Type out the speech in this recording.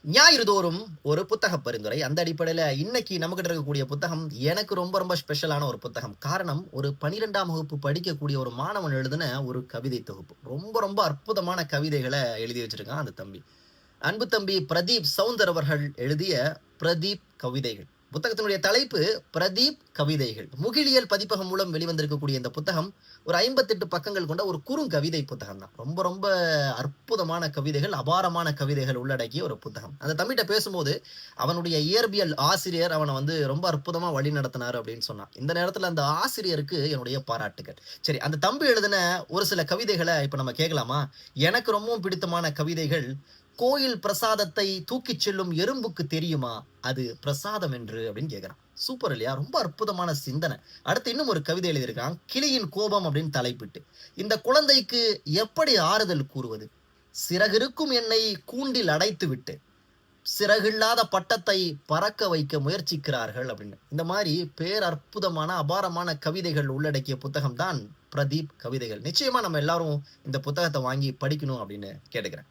ஞாயிறு தோறும் ஒரு புத்தக பரிந்துரை. அந்த அடிப்படையில இன்னைக்கு நம்மகிட்ட இருக்கக்கூடிய புத்தகம் எனக்கு ரொம்ப ரொம்ப ஸ்பெஷலான ஒரு புத்தகம். காரணம் ஒரு 12ஆம் வகுப்பு படிக்கக்கூடிய ஒரு மாணவன் எழுதின ஒரு கவிதை தொகுப்பு. ரொம்ப ரொம்ப அற்புதமான கவிதைகள எழுதி வச்சிருக்கான் அந்த தம்பி. அன்பு தம்பி பிரதீப் சௌந்தர் அவர்கள் எழுதிய பிரதீப் கவிதைகள். புத்தகத்தினுடைய தலைப்பு பிரதீப் கவிதைகள். முகிலியல் பதிப்பகம் மூலம் வெளிவந்திருக்கக்கூடிய இந்த புத்தகம் ஒரு 58 பக்கங்கள் கொண்ட ஒரு குறுங்கவிதை புத்தகம் தான். ரொம்ப ரொம்ப அற்புதமான கவிதைகள், அபாரமான கவிதைகள் உள்ளடக்கிய ஒரு புத்தகம். அந்த தம்பிட்ட பேசும்போது, அவனுடைய இயற்பியல் ஆசிரியர் அவன ரொம்ப அற்புதமா வழி நடத்தினாரு அப்படின்னு சொன்னான். இந்த நேரத்துல அந்த ஆசிரியருக்கு என்னுடைய பாராட்டுகள். சரி, அந்த தம்பி எழுதின ஒரு சில கவிதைகள இப்ப நம்ம கேட்கலாமா? எனக்கு ரொம்பவும் பிடித்தமான கவிதைகள், கோயில் பிரசாதத்தை தூக்கிச் செல்லும் எறும்புக்கு தெரியுமா அது பிரசாதம் என்று அப்படின்னு கேட்கிறான். சூப்பர் இல்லையா? ரொம்ப அற்புதமான சிந்தனை. அடுத்து இன்னும் ஒரு கவிதை எழுதியிருக்கான். கிளியின் கோபம் அப்படின்னு தலைப்பிட்டு. இந்த குழந்தைக்கு எப்படி ஆறுதல் கூறுவது? சிறகிருக்கும் என்னை கூண்டில் அடைத்து விட்டு சிறகில்லாத பட்டத்தை பறக்க வைக்க முயற்சிக்கிறார்கள் அப்படின்னு. இந்த மாதிரி பேரற்புதமான அபாரமான கவிதைகள் உள்ளடக்கிய புத்தகம் தான் பிரதீப் கவிதைகள். நிச்சயமா நம்ம எல்லாரும் இந்த புத்தகத்தை வாங்கி படிக்கணும் அப்படின்னு கேட்டுக்கிறேன்.